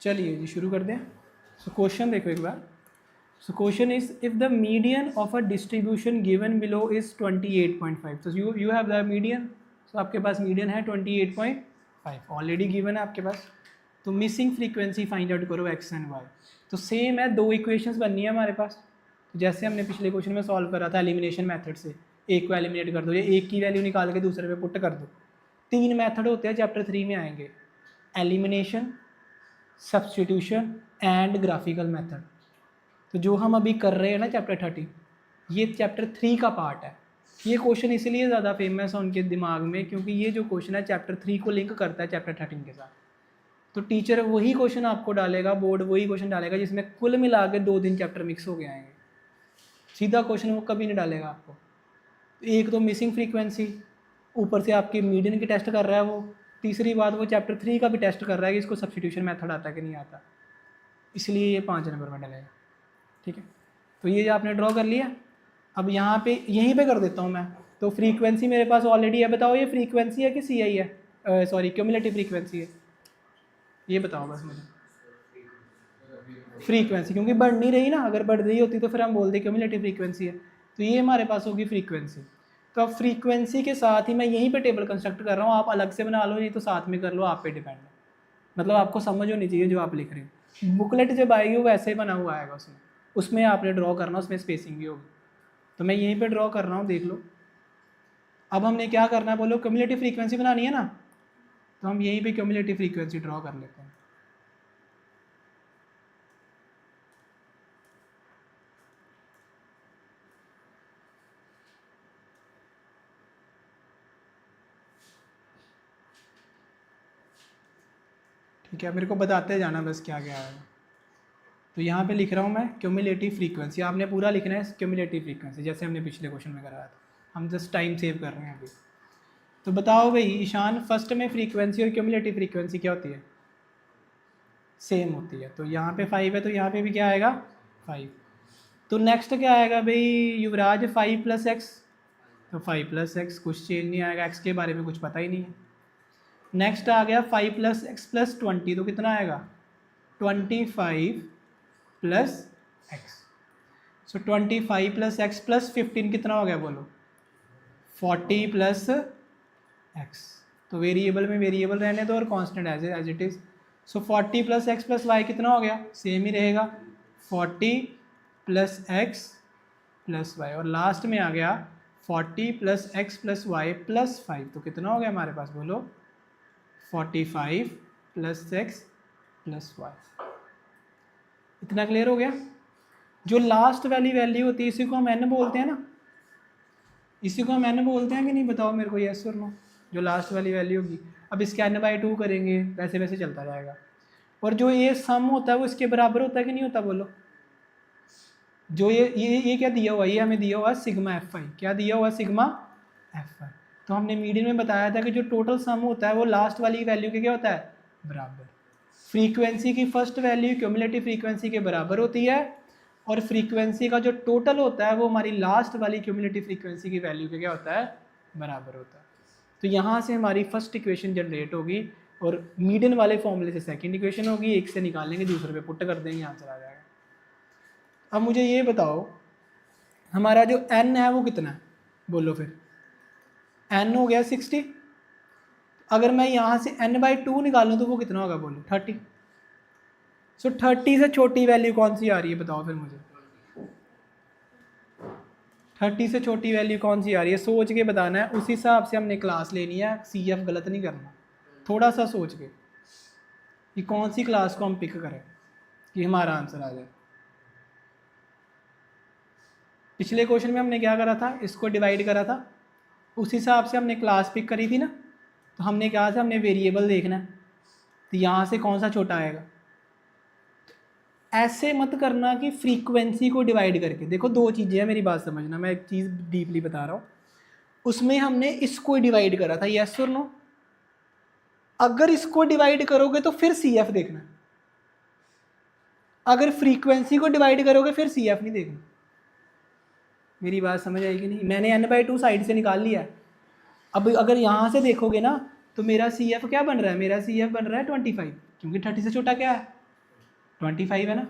चलिए जी शुरू कर दें। सो क्वेश्चन देखो एक बार। So question is if the median of a distribution given below is 28.5। तो you have the median. So आपके पास मीडियन है 28.5 ऑलरेडी गिवन है आपके पास। तो मिसिंग फ्रीक्वेंसी फाइंड आउट करो एक्स एंड वाई। तो सेम है, दो इक्वेशंस बननी है हमारे पास। तो जैसे हमने पिछले क्वेश्चन में सॉल्व करा था एलिमिनेशन मेथड से, एक को एलिमिनेट कर दो या एक की वैल्यू निकाल के दूसरे पे पुट कर दो। तीन मेथड होते हैं, चैप्टर 3 में आएंगे, elimination, substitution and graphical method. तो जो हम अभी कर रहे हैं ना चैप्टर 30, ये चैप्टर 3 का पार्ट है। ये क्वेश्चन इसलिए ज़्यादा फेमस है उनके दिमाग में क्योंकि ये जो क्वेश्चन है चैप्टर 3 को लिंक करता है चैप्टर 13 के साथ। तो टीचर वही क्वेश्चन आपको डालेगा, बोर्ड वही क्वेश्चन डालेगा जिसमें कुल मिला के 2-3 चैप्टर मिक्स हो गए आएंगे। सीधा क्वेश्चन वो कभी नहीं डालेगा आपको। एक तो मिसिंग फ्रीक्वेंसी, ऊपर से आपकी मीडियन की टेस्ट कर रहा है वो। तीसरी बात, वो चैप्टर 3 का भी टेस्ट कर रहा है कि इसको सब्स्टिट्यूशन मेथड आता है कि नहीं आता। इसलिए ये 5 नंबर में डलेगा। ठीक है, तो ये आपने ड्रॉ कर लिया। अब यहाँ पे यहीं पे कर देता हूँ मैं। तो फ्रीक्वेंसी मेरे पास ऑलरेडी है। बताओ ये फ्रीक्वेंसी है कि सी आई है, सॉरी क्यूमुलेटिव फ्रीक्वेंसी है, ये बताओ बस मुझे। फ्रीक्वेंसी, क्योंकि बढ़ नहीं रही ना, अगर बढ़ रही होती तो फिर हम बोलते क्यूमुलेटिव फ्रीक्वेंसी है। तो ये हमारे पास होगी फ्रीक्वेंसी। तो अब फ्रीक्वेंसी के साथ ही मैं यहीं पे टेबल कंस्ट्रक्ट कर रहा हूँ, आप अलग से बना लो नहीं तो साथ में कर लो, आप पे डिपेंड है। मतलब आपको समझ होनी चाहिए जो आप लिख रहे हैं। बुकलेट जब आएगी वो वैसे ही बना हुआ आएगा, उसमें आपने ड्रॉ करना, उसमें स्पेसिंग भी होगी। तो मैं यहीं पे ड्रॉ कर रहा हूँ, देख लो। अब हमने क्या करना है बोलो, क्यूमुलेटिव फ्रीक्वेंसी बनानी है ना, तो हम यहीं पे क्यूमुलेटिव फ्रीक्वेंसी ड्रॉ कर लेते हैं। ठीक है, मेरे को बताते जाना बस क्या क्या है। तो यहाँ पे लिख रहा हूँ मैं क्यूमुलेटिव फ्रीक्वेंसी, आपने पूरा लिखना है क्यूमुलेटिव फ्रीक्वेंसी जैसे हमने पिछले क्वेश्चन में कराया था। हम जस्ट टाइम सेव कर रहे हैं अभी। तो बताओ भाई ईशान, फर्स्ट में फ्रीक्वेंसी और क्यूमुलेटिव फ्रीक्वेंसी क्या होती है? सेम होती है। तो यहाँ पे 5 है तो यहाँ पे भी क्या आएगा? 5। तो नेक्स्ट क्या आएगा भाई युवराज? 5 + x। तो 5 + x, कुछ चेंज नहीं आएगा, x के बारे में कुछ पता ही नहीं है। नेक्स्ट आ गया 5 + x + 20, तो कितना आएगा? 25 + x। सो 25 + x + 15 कितना हो गया बोलो? 40 + x। तो वेरिएबल में वेरिएबल रहने दो और constant as it is. So 40 + x + y कितना हो गया? सेम ही रहेगा, 40 + x + y। और लास्ट में आ गया 40 + x + y + 5। तो कितना हो गया हमारे पास बोलो? 45 + x + y। इतना क्लियर हो गया? जो लास्ट वाली वैल्यू होती है इसी को हम n बोलते हैं ना, इसी को हम n बोलते हैं कि नहीं? बताओ मेरे को यस और नो। जो लास्ट वाली वैल्यू होगी, अब इसके n/2 करेंगे, वैसे वैसे चलता जाएगा। और जो ये सम होता है वो इसके बराबर होता है कि नहीं होता बोलो? जो ये क्या दिया हुआ है? ये हमें दिया हुआ है सिग्मा fi। क्या दिया हुआ है? Sigma fi। तो हमने मीडियन में बताया था कि जो टोटल सम होता है वो लास्ट वाली वैल्यू के क्या होता है? बराबर। फ्रीक्वेंसी की फर्स्ट वैल्यू क्यूमुलेटिव फ्रीक्वेंसी के बराबर होती है और फ्रीक्वेंसी का जो टोटल होता है वो हमारी लास्ट वाली क्यूमुलेटिव फ्रीक्वेंसी की वैल्यू के क्या होता है? बराबर होता है। तो यहाँ से हमारी फर्स्ट इक्वेशन जनरेट होगी और मीडियन वाले फॉर्मूले से सेकंड इक्वेशन होगी। एक से निकालेंगे, दूसरे पे पुट कर देंगे, आंसर आ जाएगा। अब मुझे ये बताओ हमारा जो n है वो कितना है बोलो? फिर n हो गया 60। अगर मैं यहाँ से n/2 निकालूँ तो वो कितना होगा बोलो? 30। सो 30 से छोटी वैल्यू कौन सी आ रही है बताओ फिर मुझे? 30 से छोटी वैल्यू कौन सी आ रही है? सोच के बताना है, उस हिसाब से हमने क्लास लेनी है। CF गलत नहीं करना, थोड़ा सा सोच के कि कौन सी क्लास को हम पिक करें कि हमारा आंसर आ जाए। पिछले क्वेश्चन में हमने क्या करा था? इसको डिवाइड करा था, उस हिसाब से हमने क्लास पिक करी थी ना। तो हमने कहा था हमने वेरिएबल देखना है, तो यहाँ से कौन सा छोटा आएगा। ऐसे मत करना कि फ्रीक्वेंसी को डिवाइड करके। देखो दो चीज़ें हैं, मेरी बात समझना, मैं एक चीज़ डीपली बता रहा हूँ। उसमें हमने इसको डिवाइड करा था, यस और नो? अगर इसको डिवाइड करोगे तो फिर CF देखना, अगर फ्रीक्वेंसी को डिवाइड करोगे फिर CF नहीं देखना। मेरी बात समझ आएगी नहीं? मैंने n/2 साइड से निकाल लिया है। अब अगर यहाँ से देखोगे ना तो मेरा CF क्या बन रहा है? मेरा CF बन रहा है 25, क्योंकि 30 से छोटा क्या है? 25 है ना।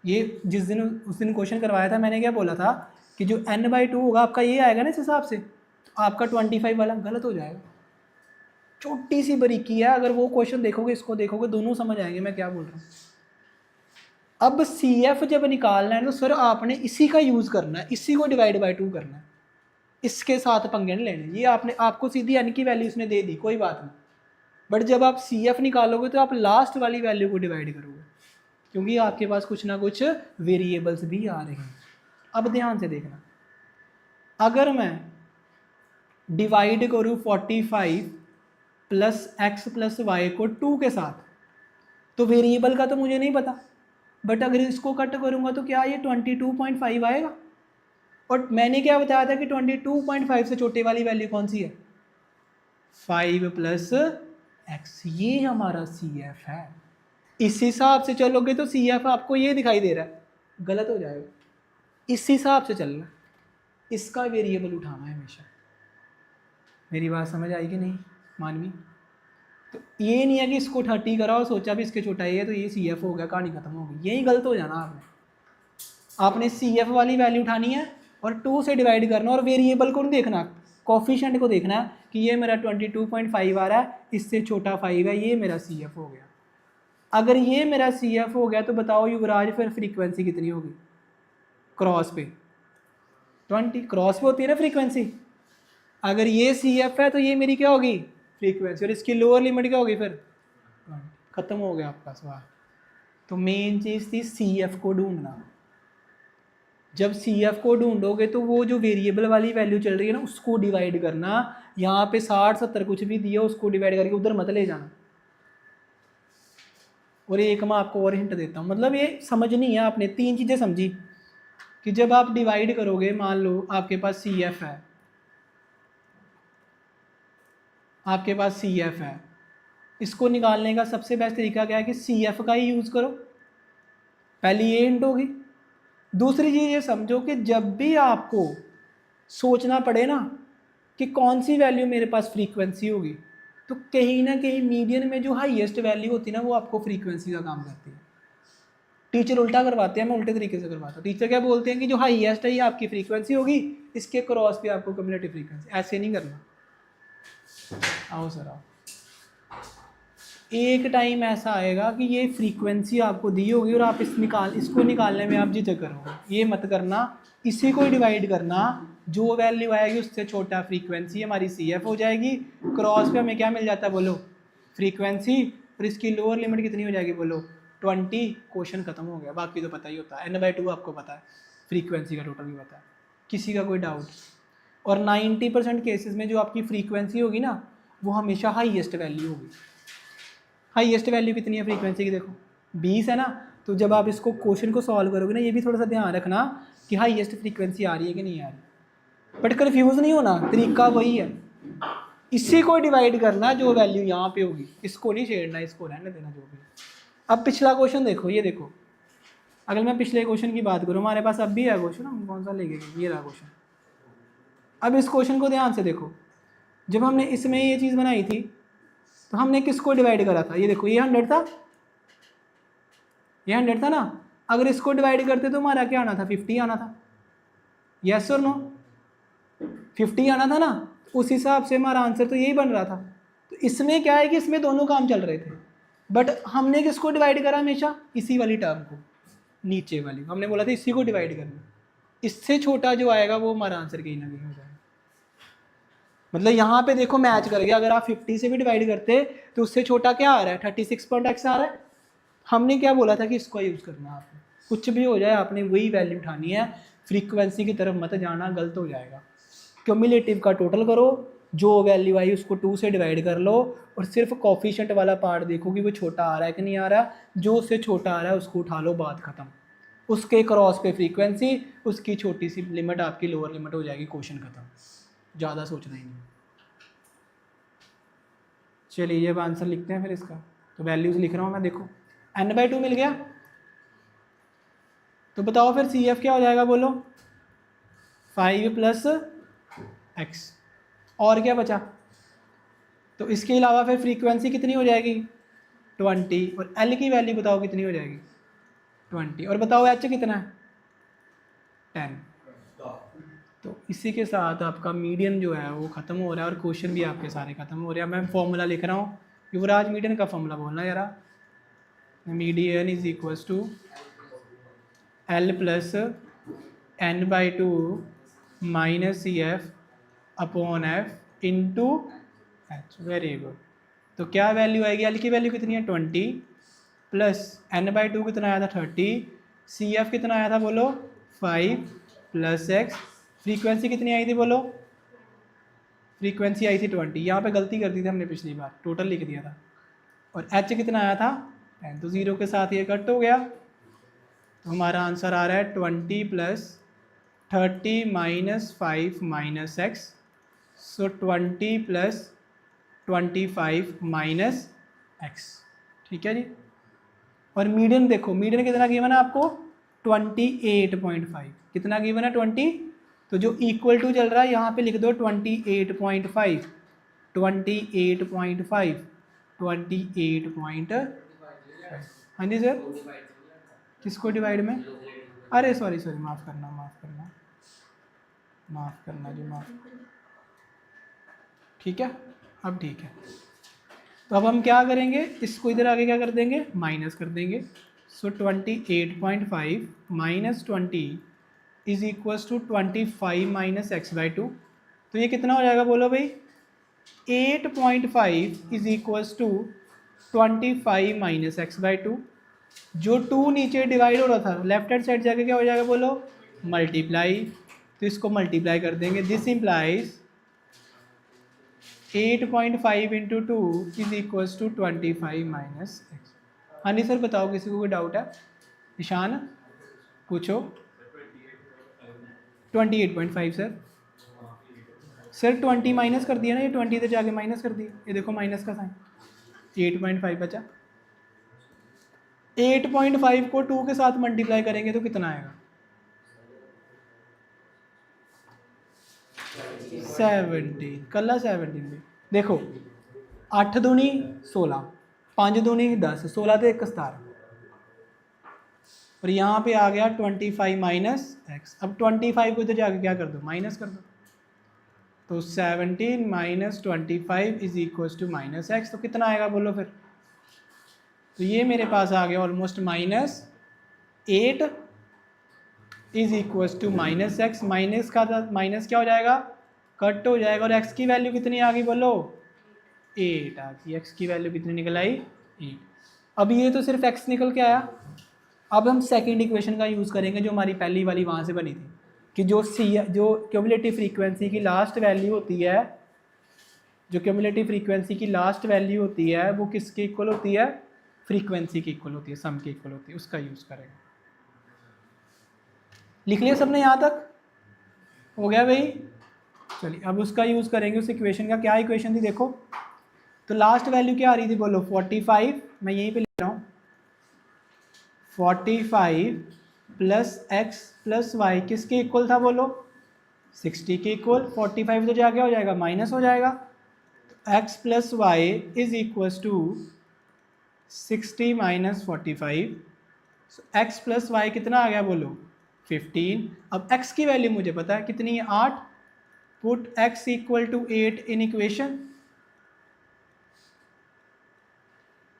ये जिस दिन उस दिन क्वेश्चन करवाया था मैंने क्या बोला था कि जो n/2 होगा आपका ये आएगा ना इस हिसाब से, तो आपका 25 वाला गलत हो जाएगा। छोटी सी बारीकी है, अगर वो क्वेश्चन देखोगे इसको देखोगे दोनों समझ आएंगे मैं क्या बोल रहा हूँ। अब CF जब निकालना है तो सर आपने इसी का यूज़ करना है, इसी को डिवाइड/2 करना है, इसके साथ पंगे नहीं लेने। ये आपने आपको सीधी n की वैल्यू उसने दे दी कोई बात नहीं, बट जब आप CF निकालोगे तो आप लास्ट वाली वैल्यू को डिवाइड करोगे, क्योंकि आपके पास कुछ ना कुछ वेरिएबल्स भी आ रहे हैं। अब ध्यान से देखना, अगर मैं डिवाइड करूँ 45 प्लस x प्लस वाई को 2 के साथ, तो वेरिएबल का तो मुझे नहीं पता, बट अगर इसको कट करूँगा तो क्या ये 22.5 आएगा। और मैंने क्या बताया था कि 22.5 से छोटे वाली वैल्यू कौन सी है, 5 प्लस एक्स, ये हमारा CF है। इस हिसाब से चलोगे तो CF आपको ये दिखाई दे रहा है, गलत हो जाएगा। इस हिसाब से चलना, इसका वेरिएबल उठाना है हमेशा। मेरी बात समझ आई कि नहीं मानवी? तो ये नहीं है कि इसको 30 करा और सोचा भी इसके छोटा है तो ये CF हो गया, कहानी खत्म हो गई, यही गलत हो जाना आपने CF वाली वैल्यू उठानी है और 2 से डिवाइड करना, और वेरिएबल को नहीं देखना, कोफिशिएंट को देखना है कि ये मेरा 22.5 आ रहा है, इससे छोटा 5 है, ये मेरा CF हो गया। अगर ये मेरा CF हो गया तो बताओ युवराज फिर फ्रीक्वेंसी कितनी होगी क्रॉस पे, 20 क्रॉस पे होती है ना फ्रीक्वेंसी। अगर ये CF है तो ये मेरी क्या होगी फ्रीक्वेंसी, और इसकी लोअर लिमिट क्या होगी फिर, खत्म हो गया आपका सवाल। तो मेन चीज़ थी CF को ढूंढना। जब CF को ढूंढोगे तो वो जो वेरिएबल वाली वैल्यू चल रही है ना उसको डिवाइड करना, यहाँ पे 60-70 कुछ भी दिया उसको डिवाइड करके उधर मत ले जाना। और एक मैं आपको और हिंट देता हूँ, मतलब ये समझनी है आपने, 3 चीज़ें समझी कि जब आप डिवाइड करोगे, मान लो आपके पास CF है, आपके पास CF है, इसको निकालने का सबसे बेस्ट तरीका क्या है कि CF का ही यूज़ करो, पहली ये हिंट होगी। दूसरी चीज़ ये समझो कि जब भी आपको सोचना पड़े ना कि कौन सी वैल्यू मेरे पास फ्रीक्वेंसी होगी, तो कहीं ना कहीं मीडियन में जो हाईएस्ट वैल्यू होती है ना वो आपको फ्रीक्वेंसी का काम करती है। टीचर उल्टा करवाते हैं, मैं उल्टे तरीके से करवाता हूँ। टीचर क्या बोलते हैं कि जो हाईएस्ट है ये आपकी फ्रीक्वेंसी होगी, इसके क्रॉस पे आपको क्युमुलेटिव फ्रीक्वेंसी, ऐसे नहीं करना। आओ सर आओ, एक टाइम ऐसा आएगा कि ये फ्रीक्वेंसी आपको दी होगी और आप इसको निकालने में आप झिझक करोगे, ये मत करना, इसी को डिवाइड करना, जो वैल्यू आएगी उससे छोटा फ्रीक्वेंसी हमारी CF हो जाएगी, क्रॉस पे हमें क्या मिल जाता है बोलो फ्रीक्वेंसी, और इसकी लोअर लिमिट कितनी हो जाएगी बोलो 20, क्वेश्चन खत्म हो गया। बाकी तो पता ही होता है, n/2 आपको पता है, फ्रीक्वेंसी का टोटल भी पता है, किसी का कोई डाउट। और 90% केसेस में जो आपकी फ्रीक्वेंसी होगी ना वो हमेशा हाईएस्ट वैल्यू होगी। हाईएस्ट वैल्यू कितनी है फ्रीक्वेंसी की, देखो 20 है ना, तो जब आप इसको क्वेश्चन को सॉल्व करोगे ना ये भी थोड़ा सा ध्यान रखना कि हाईएस्ट फ्रीक्वेंसी आ रही है कि नहीं आ रही, बट कन्फ्यूज़ नहीं होना, तरीका वही है, इसी को डिवाइड करना जो वैल्यू यहाँ पे होगी, इसको नहीं छेड़ना, इसको रहने देना जो भी। अब पिछला क्वेश्चन देखो, ये देखो, अगर मैं पिछले क्वेश्चन की बात करूँ, हमारे पास अब भी है क्वेश्चन, हम कौन सा लेंगे, ये रहा क्वेश्चन। अब इस क्वेश्चन को ध्यान से देखो, जब हमने इसमें ये चीज़ बनाई थी तो हमने किसको डिवाइड करा था, ये देखो ये 100 था, ये 100 था ना, अगर इसको डिवाइड करते तो हमारा क्या आना था 50 आना था, यस और नो, 50 आना था ना, उस हिसाब से हमारा आंसर तो यही बन रहा था। तो इसमें क्या है कि इसमें दोनों काम चल रहे थे, बट हमने किसको डिवाइड करा हमेशा, इसी वाली टर्म को, नीचे वाली हमने बोला था इसी को डिवाइड करना, इससे छोटा जो आएगा वो हमारा आंसर कहीं ना कहीं हो जाएगा। मतलब यहाँ पे देखो मैच कर गया, अगर आप 50 से भी डिवाइड करते तो उससे छोटा क्या आ रहा है 36.x आ रहा है। हमने क्या बोला था कि इसको यूज़ करना है, आपने कुछ भी हो जाए आपने वही वैल्यू उठानी है, फ्रीक्वेंसी की तरफ मत जाना, गलत हो जाएगा। क्यूमुलेटिव का टोटल करो, जो वैल्यू आई उसको 2 से डिवाइड कर लो, और सिर्फ कोफिशिएंट वाला पार्ट देखो कि वो छोटा आ रहा है कि नहीं आ रहा, जो उससे छोटा आ रहा है उसको उठा लो, बात खत्म। उसके क्रॉस पे फ्रीक्वेंसी, उसकी छोटी सी लिमिट आपकी लोअर लिमिट हो जाएगी, क्वेश्चन खत्म, ज़्यादा सोचना ही नहीं। चलिए अब आंसर लिखते हैं फिर इसका, तो वैल्यूज़ लिख रहा हूँ मैं, देखो n/2 मिल गया, तो बताओ फिर CF क्या हो जाएगा बोलो, 5 प्लस x, और क्या बचा, तो इसके अलावा फिर फ्रीक्वेंसी कितनी हो जाएगी 20, और L की वैल्यू बताओ कितनी हो जाएगी 20 और बताओ एच कितना है 10। तो इसी के साथ आपका मीडियन जो है वो ख़त्म हो रहा है और क्वेश्चन भी आपके सारे ख़त्म हो रहे हैं। मैं फॉर्मूला लिख रहा हूँ, युवराज मीडियन का फॉर्मूला बोलना यारा। Median is equals to L plus n/2 minus C F upon F into H. Very good. तो क्या वैल्यू आएगी, एल की वैल्यू कितनी है 20 प्लस n/2 कितना आया था 30, सी एफ कितना आया था बोलो 5 प्लस एक्स, फ्रीक्वेंसी कितनी आई थी बोलो, फ्रीक्वेंसी आई थी 20। यहाँ पे गलती कर दी थी हमने पिछली बार, टोटल लिख दिया था। और एच कितना आया था 10, तो ज़ीरो के साथ ये कट हो गया। तो हमारा आंसर आ रहा है 20 प्लस 30 माइनस 5 माइनस एक्स, सो 20 प्लस 25 माइनस एक्स। ठीक है जी। और मीडियन देखो, मीडियन कितना गिवन है आपको 28.5, कितना गिवन है 20, तो जो इक्वल टू चल रहा है यहाँ पे लिख दो 28.5, 28.5, 28.5। हाँ जी सर, किसको डिवाइड में, अरे सॉरी सॉरी, माफ़ करना माफ़ करना माफ़ करना जी, माफ़। ठीक है, अब ठीक है। तो अब हम क्या करेंगे, इसको इधर आगे क्या कर देंगे, माइनस कर देंगे। So 28.5 minus 20 is equals to 25 minus x/2। तो ये कितना हो जाएगा बोलो भाई, 8.5 is equals to 25 minus x/2। जो 2 नीचे डिवाइड हो रहा था लेफ्ट हैंड साइड जाके क्या हो जाएगा बोलो, मल्टीप्लाई। तो इसको मल्टीप्लाई कर देंगे, this implies 8.5 into 2 is equals to 25 minus X. हाँ जी सर बताओ, किसी को कोई डाउट है, निशान पूछो। 28.5 सर, सर 20 माइनस कर दिया ना, ये 20 इधर जाके माइनस कर दिया, ये देखो माइनस का साइन, 8.5 बचा। 8.5 को 2 के साथ मल्टीप्लाई करेंगे तो कितना आएगा, 17। कल 17 में देखो, 8 दूनी 16, 5 दूनी 10, 16 तो 1 17, और यहाँ पे आ गया 25 माइनस एक्स। अब 25 को इधर जाके क्या कर दो, माइनस कर दो। तो 17 minus 25 is equals to minus X. तो कितना आएगा बोलो फिर, तो ये मेरे पास आ गया almost -8 is equals to minus X. Minus का माइनस क्या हो जाएगा, कट हो जाएगा, और एक्स की वैल्यू कितनी आ गई बोलो, 8 आ गई। एक्स की वैल्यू कितनी निकल आई, 8। अब ये तो सिर्फ एक्स निकल के आया। अब हम सेकंड इक्वेशन का यूज़ करेंगे जो हमारी पहली वाली वहाँ से बनी थी, कि जो क्यूमुलेटिव फ्रीक्वेंसी की लास्ट वैल्यू होती है, जो क्यूमुलेटिव फ्रीक्वेंसी की लास्ट वैल्यू होती है वो किसके इक्वल होती है, फ्रीक्वेंसी की इक्वल होती है, सम के इक्वल होती है, उसका यूज़ करेंगे। लिख लिया सबने, यहाँ तक हो गया भाई। चलिए अब उसका यूज़ करेंगे, उस इक्वेशन का। क्या इक्वेशन थी देखो, तो लास्ट वैल्यू क्या आ रही थी बोलो 45, मैं यहीं पे लिख रहा हूँ 45 प्लस एक्स प्लस वाई किसके इक्वल था बोलो, 60 के इक्वल। 45 तो जाके हो जाएगा माइनस हो जाएगा, तो X plus Y is equals to 60 minus 45। X plus Y कितना आ गया बोलो 15। अब x की वैल्यू मुझे पता है कितनी है 8, put x equal to 8 in equation.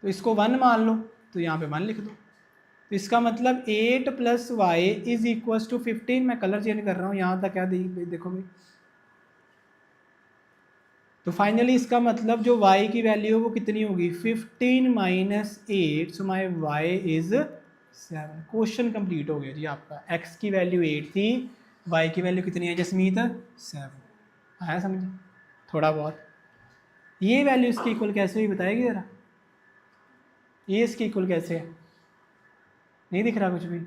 तो इसको 1 मान लो, तो यहाँ पे 1 लिख दो। तो इसका मतलब 8 plus Y is equals to 15। मैं कलर चेंज कर रहा हूँ, यहाँ तक क्या देखो भाई। तो फाइनली इसका मतलब जो y की वैल्यू है वो कितनी होगी 15 minus 8, so my y is 7। Question complete हो गया जी आपका। x की वैल्यू 8 थी, y की वैल्यू कितनी है जसमीत 7। आया समझ थोड़ा बहुत। ये वैल्यू इसकी इक्वल कैसे हुई बताएगी ज़रा, ये इसकी इक्वल कैसे है, नहीं दिख रहा कुछ भी।